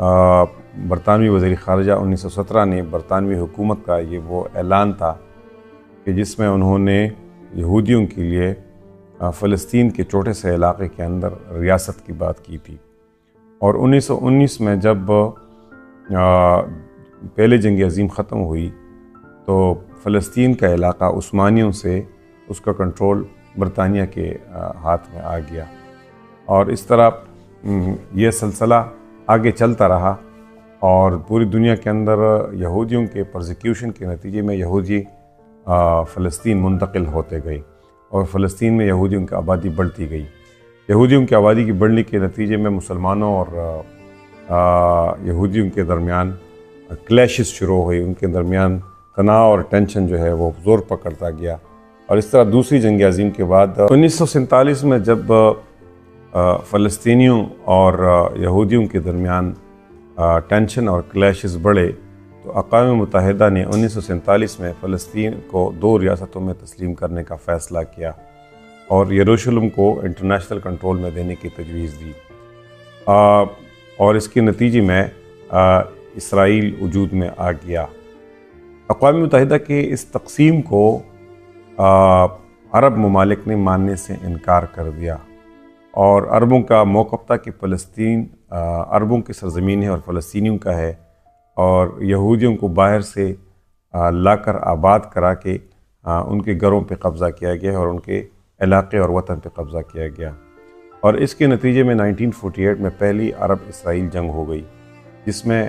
برطانوی وزیر خارجہ 1917 نے برطانوی حکومت کا یہ وہ اعلان تھا کہ جس میں انہوں نے یہودیوں کے لیے فلسطین کے چھوٹے سے علاقے کے اندر ریاست کی بات کی تھی۔ اور 1919 میں جب پہلے جنگ عظیم ختم ہوئی تو فلسطین کا علاقہ عثمانیوں سے اس کا کنٹرول برطانیہ کے ہاتھ میں آ گیا، اور اس طرح یہ سلسلہ آگے چلتا رہا، اور پوری دنیا کے اندر یہودیوں کے پرزیکیوشن کے نتیجے میں یہودی فلسطین منتقل ہوتے گئے، اور فلسطین میں یہودیوں کی آبادی بڑھتی گئی۔ یہودیوں کی آبادی کی بڑھنے کے نتیجے میں مسلمانوں اور یہودیوں کے درمیان کلیشز شروع ہوئی، ان کے درمیان تناؤ اور ٹینشن جو ہے وہ زور پکڑتا گیا، اور اس طرح دوسری جنگ عظیم کے بعد 1947 میں جب فلسطینیوں اور یہودیوں کے درمیان ٹینشن اور کلیشز بڑھے تو اقوام متحدہ نے 1947 میں فلسطین کو 2 ریاستوں میں تسلیم کرنے کا فیصلہ کیا اور یروشلم کو انٹرنیشنل کنٹرول میں دینے کی تجویز دی، اور اس کے نتیجے میں اسرائیل وجود میں آ گیا۔ اقوام متحدہ کے اس تقسیم کو عرب ممالک نے ماننے سے انکار کر دیا، اور عربوں کا موقف تھا کہ فلسطین عربوں کی سرزمین ہے اور فلسطینیوں کا ہے، اور یہودیوں کو باہر سے لا کر آباد کرا کے ان کے گھروں پہ قبضہ کیا گیا اور ان کے علاقے اور وطن پہ قبضہ کیا گیا، اور اس کے نتیجے میں 1948 میں پہلی عرب اسرائیل جنگ ہو گئی، جس میں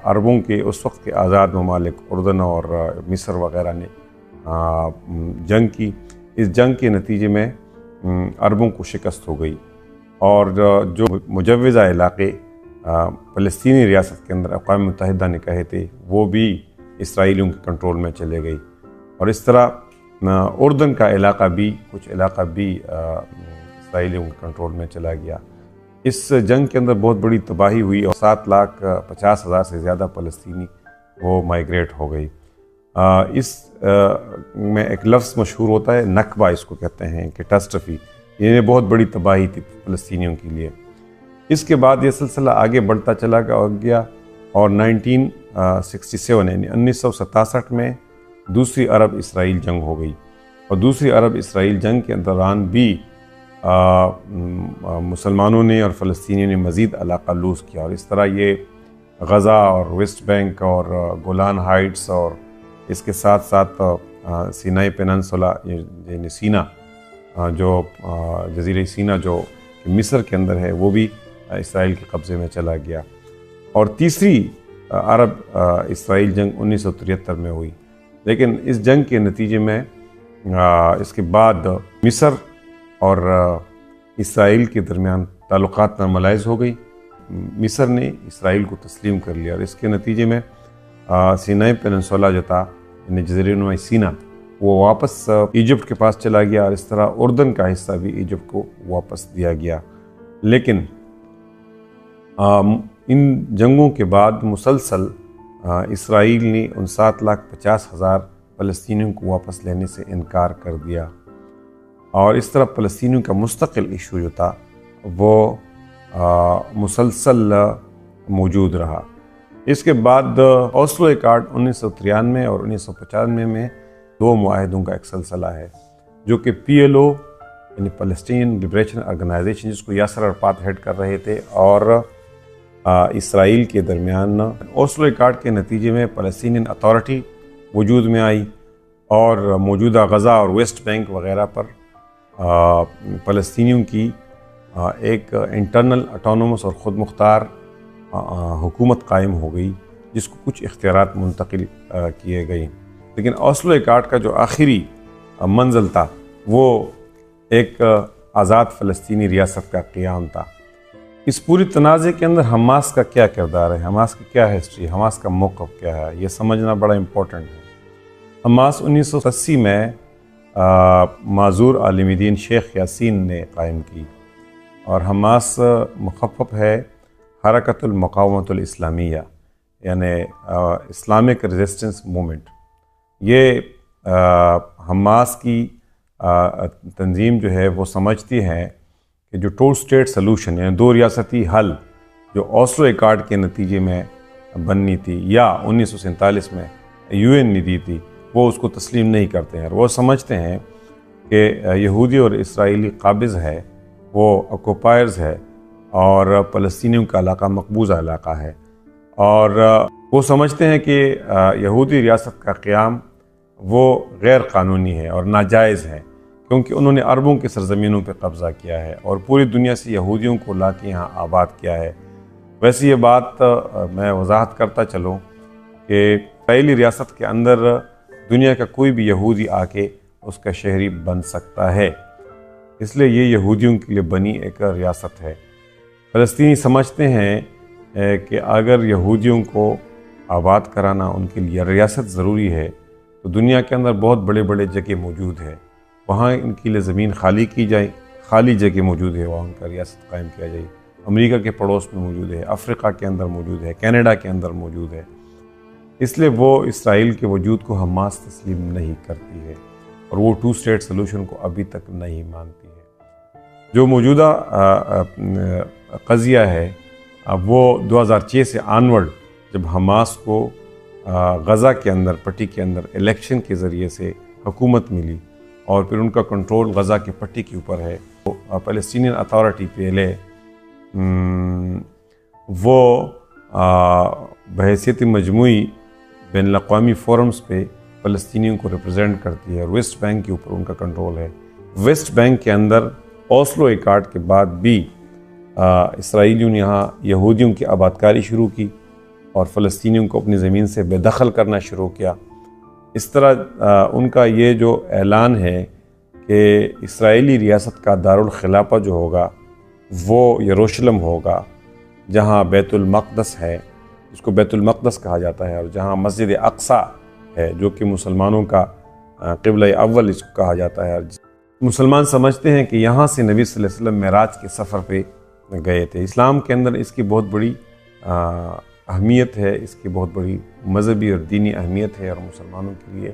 عربوں کے اس وقت کے آزاد ممالک اردن اور مصر وغیرہ نے جنگ کی۔ اس جنگ کے نتیجے میں عربوں کو شکست ہو گئی، اور جو مجوزہ علاقے فلسطینی ریاست کے اندر اقوام متحدہ نے کہے تھے وہ بھی اسرائیلیوں کے کنٹرول میں چلے گئی، اور اس طرح اردن کا علاقہ بھی کچھ علاقہ بھی اسرائیلیوں کے کنٹرول میں چلا گیا۔ اس جنگ کے اندر بہت بڑی تباہی ہوئی، اور 7,50,000 سے زیادہ فلسطینی وہ مائیگریٹ ہو گئی۔ اس میں ایک لفظ مشہور ہوتا ہے نکبہ، اس کو کہتے ہیں کیٹاسٹرفی، یہ بہت بڑی تباہی تھی فلسطینیوں کے لیے۔ اس کے بعد یہ سلسلہ آگے بڑھتا چلا گیا، اور 1967 یعنی 1967 میں دوسری عرب اسرائیل جنگ ہو گئی، اور دوسری عرب اسرائیل جنگ کے دوران بھی مسلمانوں نے اور فلسطینیوں نے مزید علاقہ لوز کیا، اور اس طرح یہ غزہ اور ویسٹ بینک اور گولان ہائٹس اور اس کے ساتھ ساتھ سینائی پیننسولا یعنی سینا جو جزیرہ سینا جو مصر کے اندر ہے وہ بھی اسرائیل کے قبضے میں چلا گیا۔ اور تیسری عرب اسرائیل جنگ 1973 میں ہوئی، لیکن اس جنگ کے نتیجے میں اس کے بعد مصر اور اسرائیل کے درمیان تعلقات ناملائز ہو گئی۔ مصر نے اسرائیل کو تسلیم کر لیا، اور اس کے نتیجے میں سینائی پیننسولا جو تھا یعنی جزیرہ نما سینا وہ واپس ایجپٹ کے پاس چلا گیا، اور اس طرح اردن کا حصہ بھی ایجپٹ کو واپس دیا گیا۔ لیکن ان جنگوں کے بعد مسلسل اسرائیل نے ان 7,50,000 فلسطینیوں کو واپس لینے سے انکار کر دیا، اور اس طرح فلسطینیوں کا مستقل ایشو جو تھا وہ مسلسل موجود رہا۔ اس کے بعد اوسلو ایکارڈ 1993 اور 1995 میں 2 معاہدوں کا ایک سلسلہ ہے، جو کہ PLO یعنی پیلسٹین لبریشن آرگنائزیشن، جس کو یاسر عرفات ہیڈ کر رہے تھے، اور اسرائیل کے درمیان اوسلو ایکارڈ کے نتیجے میں فلسطینین اتھارٹی وجود میں آئی، اور موجودہ غزہ اور ویسٹ بینک وغیرہ پر فلسطینیوں کی ایک انٹرنل اٹونومس اور خود مختار حکومت قائم ہو گئی، جس کو کچھ اختیارات منتقل کیے گئے۔ لیکن اوسلو ایکارڈ کا جو آخری منزل تھا وہ ایک آزاد فلسطینی ریاست کا قیام تھا۔ اس پوری تنازع کے اندر حماس کا کیا کردار ہے، حماس کی کیا ہسٹری، حماس کا موقف کیا ہے، یہ سمجھنا بڑا امپورٹنٹ ہے۔ حماس 1980 میں معذور عالم دین شیخ یاسین نے قائم کی، اور حماس مخفف ہے حرکت المقاومت الاسلامیہ یعنی اسلامک ریزسٹنس موومنٹ۔ یہ حماس کی تنظیم جو ہے وہ سمجھتی ہے کہ جو 2 اسٹیٹ سلوشن یعنی 2 ریاستی حل جو اوسلو ایکارڈ کے نتیجے میں بننی تھی یا 1947 میں UN نے دی تھی، وہ اس کو تسلیم نہیں کرتے ہیں. وہ سمجھتے ہیں کہ یہودی اور اسرائیلی قابض ہے، وہ آکوپائرز ہے، اور فلسطینیوں کا علاقہ مقبوضہ علاقہ ہے. اور وہ سمجھتے ہیں کہ یہودی ریاست کا قیام وہ غیر قانونی ہے اور ناجائز ہے، کیونکہ انہوں نے عربوں کی سرزمینوں پہ قبضہ کیا ہے اور پوری دنیا سے یہودیوں کو لا کے یہاں آباد کیا ہے. ویسے یہ بات میں وضاحت کرتا چلوں کہ اسرائیلی ریاست کے اندر دنیا کا کوئی بھی یہودی آ کے اس کا شہری بن سکتا ہے، اس لیے یہ یہودیوں کے لیے بنی ایک ریاست ہے. فلسطینی سمجھتے ہیں کہ اگر یہودیوں کو آباد کرانا ان کے لیے ریاست ضروری ہے تو دنیا کے اندر بہت بڑے بڑے جگہ موجود ہے، وہاں ان کے لیے زمین خالی کی جائے، خالی جگہ موجود ہے، وہاں ان کا ریاست قائم کیا جائے. امریکہ کے پڑوس میں موجود ہے، افریقہ کے اندر موجود ہے، کینیڈا کے اندر موجود ہے. اس لیے وہ اسرائیل کے وجود کو حماس تسلیم نہیں کرتی ہے اور وہ 2 اسٹیٹ سلوشن کو ابھی تک نہیں مانتی ہے. جو موجودہ قضیہ ہے وہ 2006 سے آنورڈ، جب حماس کو غزہ کے اندر، پٹی کے اندر الیکشن کے ذریعے سے حکومت ملی اور پھر ان کا کنٹرول غزہ کے پٹی کے اوپر ہے. فلسطینین اتھارٹی PLA وہ بحیثیت مجموعی بین الاقوامی فورمز پہ فلسطینیوں کو ریپرزینٹ کرتی ہے اور ویسٹ بینک کے اوپر ان کا کنٹرول ہے. ویسٹ بینک کے اندر اوسلو ایکارڈ کے بعد بھی اسرائیلیوں نے یہاں یہودیوں کی آبادکاری شروع کی اور فلسطینیوں کو اپنی زمین سے بے دخل کرنا شروع کیا. اس طرح ان کا یہ جو اعلان ہے کہ اسرائیلی ریاست کا دارالخلافہ جو ہوگا وہ یروشلم ہوگا، جہاں بیت المقدس ہے، جس کو بیت المقدس کہا جاتا ہے، اور جہاں مسجد اقصیٰ ہے جو کہ مسلمانوں کا قبلہ اول اس کو کہا جاتا ہے. مسلمان سمجھتے ہیں کہ یہاں سے نبی صلی اللہ علیہ وسلم معراج کے سفر پہ گئے تھے. اسلام کے اندر اس کی بہت بڑی اہمیت ہے، اس کی بہت بڑی مذہبی اور دینی اہمیت ہے، اور مسلمانوں کے لیے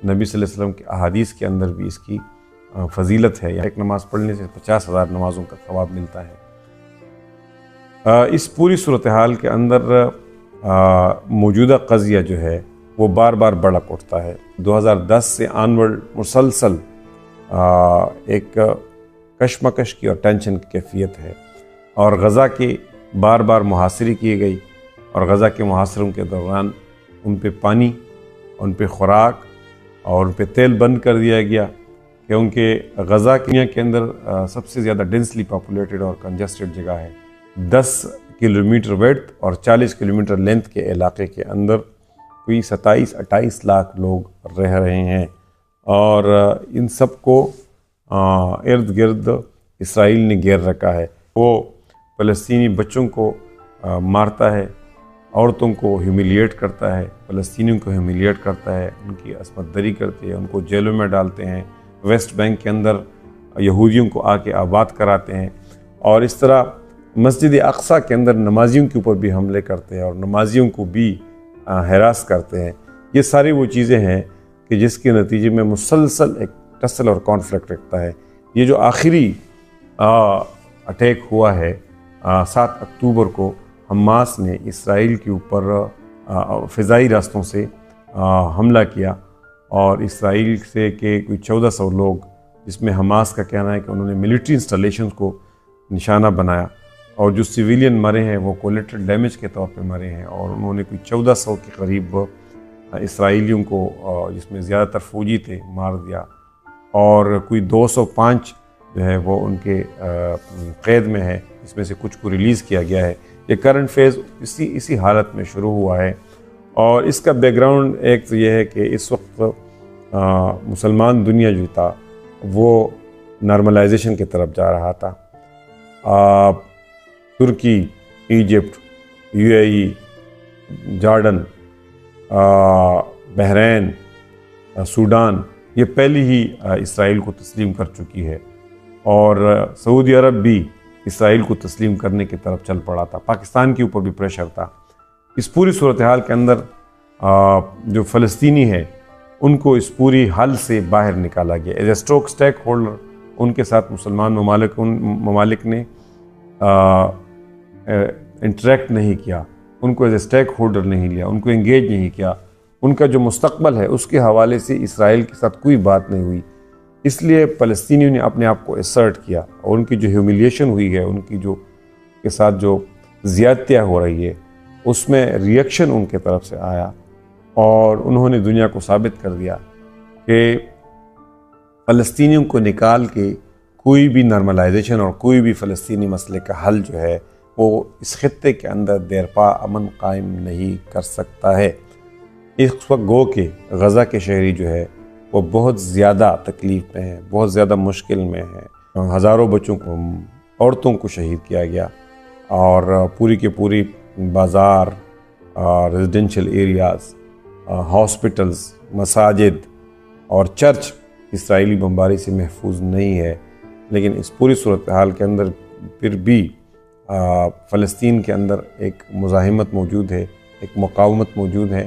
نبی صلی اللہ علیہ وسلم کے احادیث کے اندر بھی اس کی فضیلت ہے. ایک نماز پڑھنے سے 50,000 نمازوں کا ثواب ملتا ہے. اس پوری صورتحال کے اندر موجودہ قضیہ جو ہے وہ بار بار بڑک اٹھتا ہے. 2010 سے آنورڈ مسلسل ایک کشمکش کی اور ٹینشن کی کیفیت ہے، اور غزہ کے بار بار محاصرے کیے گئی، اور غزہ کے محاصروں کے دوران ان پہ پانی، ان پہ خوراک اور ان پہ تیل بند کر دیا گیا، کیونکہ غزہ دنیا کے اندر سب سے زیادہ ڈینسلی پاپولیٹڈ اور کنجسٹڈ جگہ ہے. 10 کلومیٹر ویڈتھ اور 40 کلومیٹر لینتھ کے علاقے کے اندر کوئی 27-28 لاکھ لوگ رہ رہے ہیں، اور ان سب کو ارد گرد اسرائیل نے گھیر رکھا ہے. وہ فلسطینی بچوں کو مارتا ہے، عورتوں کو ہیومیلیٹ کرتا ہے، فلسطینیوں کو ہیومیلیٹ کرتا ہے، ان کی عصمت دری کرتے ہیں، ان کو جیلوں میں ڈالتے ہیں، ویسٹ بینک کے اندر یہودیوں کو آ کے آباد کراتے ہیں، اور اس طرح مسجد اقصیٰ کے اندر نمازیوں کے اوپر بھی حملے کرتے ہیں اور نمازیوں کو بھی ہراس کرتے ہیں. یہ ساری وہ چیزیں ہیں کہ جس کے نتیجے میں مسلسل ایک ٹسل اور کانفلکٹ رکھتا ہے. یہ جو آخری اٹیک ہوا ہے 7 اکتوبر کو، حماس نے اسرائیل کے اوپر فضائی راستوں سے حملہ کیا، اور اسرائیل سے کہ کوئی 1400 لوگ، جس میں حماس کا کہنا ہے کہ انہوں نے ملٹری انسٹالیشنز کو نشانہ بنایا، اور جو سویلین مرے ہیں وہ کولیٹرل ڈیمیج کے طور پہ مرے ہیں، اور انہوں نے کوئی 1400 کے قریب اسرائیلیوں کو، جس میں زیادہ تر فوجی تھے، مار دیا، اور کوئی 205 جو ہے وہ ان کے قید میں ہے، اس میں سے کچھ کو ریلیز کیا گیا ہے. یہ کرنٹ فیز اسی حالت میں شروع ہوا ہے، اور اس کا بیک گراؤنڈ ایک تو یہ ہے کہ اس وقت مسلمان دنیا جو تھا وہ نارملائزیشن کی طرف جا رہا تھا. ترکی، Egypt, UAE، Jordan, Bahrain, Sudan, یہ پہلی ہی اسرائیل کو تسلیم کر چکی ہے، اور سعودی عرب بھی اسرائیل کو تسلیم کرنے کی طرف چل پڑا تھا. پاکستان کے اوپر بھی پریشر تھا. اس پوری صورتحال کے اندر جو فلسطینی ہے ان کو اس پوری حل سے باہر نکالا گیا. As a stake holder in کے ساتھ مسلمان ممالک نے انٹریکٹ نہیں کیا، ان کو ایز اے اسٹیک ہولڈر نہیں لیا، ان کو انگیج نہیں کیا، ان کا جو مستقبل ہے اس کے حوالے سے اسرائیل کے ساتھ کوئی بات نہیں ہوئی، اس لیے فلسطینیوں نے اپنے آپ کو اسرٹ کیا، اور ان کی جو ہیوملیشن ہوئی ہے، ان کی جو کے ساتھ جو زیادتیاں ہو رہی ہے، اس میں ریئیکشن ان کے طرف سے آیا، اور انہوں نے دنیا کو ثابت کر دیا کہ فلسطینیوں کو نکال کے کوئی بھی نارملائزیشن اور کوئی بھی فلسطینی مسئلے کا حل جو ہے وہ اس خطے کے اندر دیرپا امن قائم نہیں کر سکتا ہے۔ اس وقت گو کہ غزہ کے شہری جو ہے وہ بہت زیادہ تکلیف میں ہیں، بہت زیادہ مشکل میں ہیں، ہزاروں بچوں کو، عورتوں کو شہید کیا گیا، اور پوری کے پوری بازار، ریزیڈینشل ایریاز، ہاسپٹلز، مساجد اور چرچ اسرائیلی بمباری سے محفوظ نہیں ہے۔ لیکن اس پوری صورتحال کے اندر پھر بھی فلسطین کے اندر ایک مزاحمت موجود ہے، ایک مقاومت موجود ہے،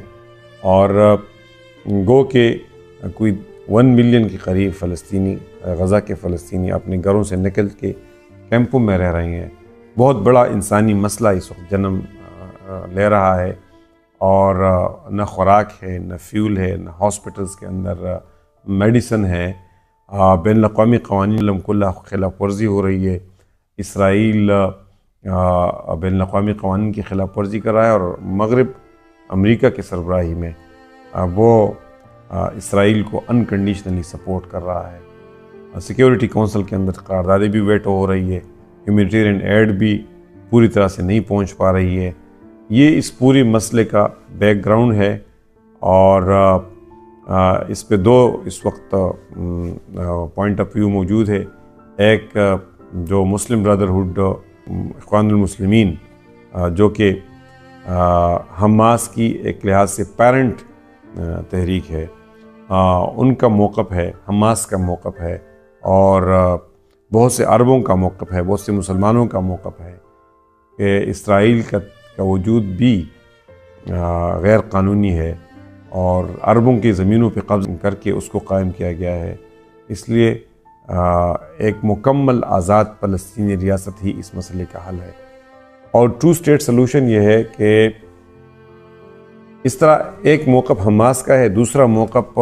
اور گو کہ کوئی 1 ملین کے قریب فلسطینی، غزہ کے فلسطینی اپنے گھروں سے نکل کے کیمپوں میں رہ رہے ہیں۔ بہت بڑا انسانی مسئلہ اس وقت جنم لے رہا ہے، اور نہ خوراک ہے، نہ فیول ہے، نہ ہاسپٹلز کے اندر میڈیسن ہے، بین الاقوامی قوانین کی خلاف ورزی ہو رہی ہے، اسرائیل بین الاقوامی قوانین کی خلاف ورزی کر رہا ہے، اور مغرب امریکا کے سربراہی میں وہ اسرائیل کو انکنڈیشنلی سپورٹ کر رہا ہے۔ سیکیورٹی کونسل کے اندر قراردادیں بھی ویٹو ہو رہی ہے، ہیومینیٹیرین ایڈ بھی پوری طرح سے نہیں پہنچ پا رہی ہے۔ یہ اس پوری مسئلے کا بیک گراؤنڈ ہے، اور اس پہ دو اس وقت پوائنٹ آف ویو موجود ہے۔ ایک جو مسلم برادرہڈ، اخوان المسلمین، جو کہ حماس کی ایک لحاظ سے پیرنٹ تحریک ہے، ان کا موقف ہے، حماس کا موقف ہے، اور بہت سے عربوں کا موقف ہے، بہت سے مسلمانوں کا موقف ہے کہ اسرائیل کا وجود بھی غیر قانونی ہے، اور عربوں کی زمینوں پہ قبضہ کر کے اس کو قائم کیا گیا ہے۔ اس لیے ایک مکمل آزاد فلسطینی ریاست ہی اس مسئلے کا حل ہے، اور 2 اسٹیٹ سلوشن یہ ہے کہ اس طرح ایک موقف حماس کا ہے، دوسرا موقف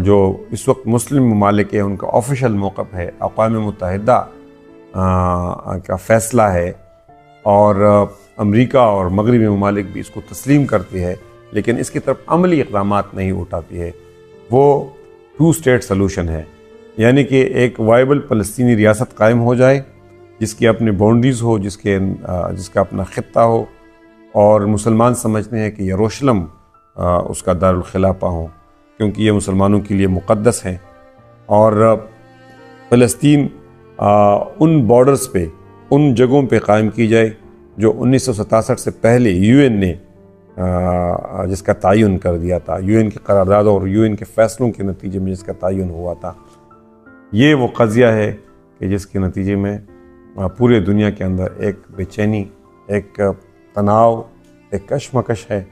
جو اس وقت مسلم ممالک ہیں ان کا آفیشیل موقف ہے، اقوام متحدہ کا فیصلہ ہے، اور امریکہ اور مغربی ممالک بھی اس کو تسلیم کرتی ہے، لیکن اس کی طرف عملی اقدامات نہیں اٹھاتی ہے۔ وہ 2 اسٹیٹ سلوشن ہے، یعنی کہ ایک وائبل فلسطینی ریاست قائم ہو جائے، جس کی اپنی باؤنڈریز ہو، جس کا اپنا خطہ ہو، اور مسلمان سمجھتے ہیں کہ یروشلم اس کا دارالخلافہ ہو، کیونکہ یہ مسلمانوں کے لیے مقدس ہیں، اور فلسطین ان بارڈرز پہ، ان جگہوں پہ قائم کی جائے جو 1967 سے پہلے یو این نے جس کا تعین کر دیا تھا، یو این کی قرارداد اور یو این کے فیصلوں کے نتیجے میں جس کا تعین ہوا تھا۔ یہ وہ قضیہ ہے کہ جس کے نتیجے میں پورے دنیا کے اندر ایک بے چینی، ایک تناؤ، ایک کشمکش ہے،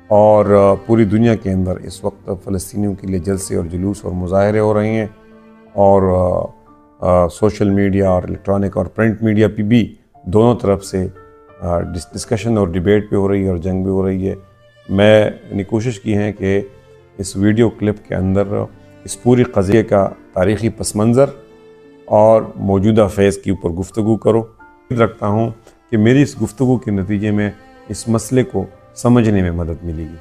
اور پوری دنیا کے اندر اس وقت فلسطینیوں کے لیے جلسے اور جلوس اور مظاہرے ہو رہے ہیں، اور سوشل میڈیا اور الیکٹرانک اور پرنٹ میڈیا پہ بھی دونوں طرف سے ڈسکشن اور ڈیبیٹ بھی ہو رہی ہے، اور جنگ بھی ہو رہی ہے۔ میں نے کوشش کی ہے کہ اس ویڈیو کلپ کے اندر اس پوری قضیے کا تاریخی پس منظر اور موجودہ فیز کے اوپر گفتگو کرو۔ امید رکھتا ہوں کہ میری اس گفتگو کے نتیجے میں اس مسئلے کو سمجھنے میں مدد ملے گی۔